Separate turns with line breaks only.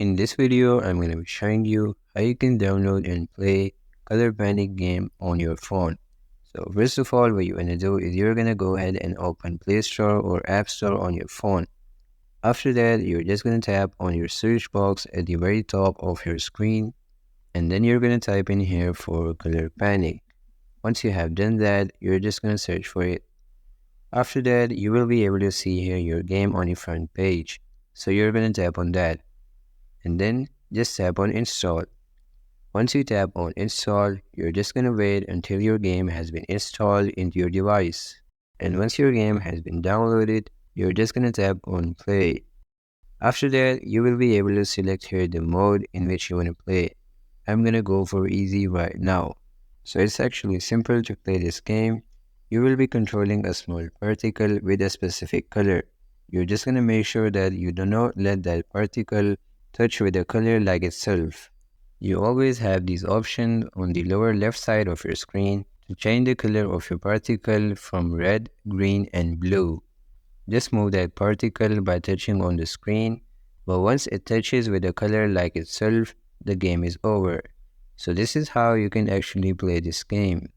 In this video, I'm going to be showing you how you can download and play Color Panic game on your phone. So first of all, what you're going to do is you're going to go ahead and open Play Store or App Store on your phone. After that, you're just going to tap on your search box at the very top of your screen, and then you're going to type in here for Color Panic. Once you have done that, you're just going to search for it. After that, you will be able to see here your game on the front page. So you're going to tap on that, and then just tap on install. Once you tap on install, you're just going to wait until your game has been installed into your device. And once your game has been downloaded, you're just going to tap on play. After that, you will be able to select here the mode in which you want to play. I'm going to go for easy right now. So it's actually simple to play this game. You will be controlling a small particle with a specific color. You're just going to make sure that you do not let that particle touch with the color like itself. You always have these options on the lower left side of your screen to change the color of your particle from red, green, and blue. Just move that particle by touching on the screen, but once it touches with a color like itself, the game is over. So this is how you can actually play this game.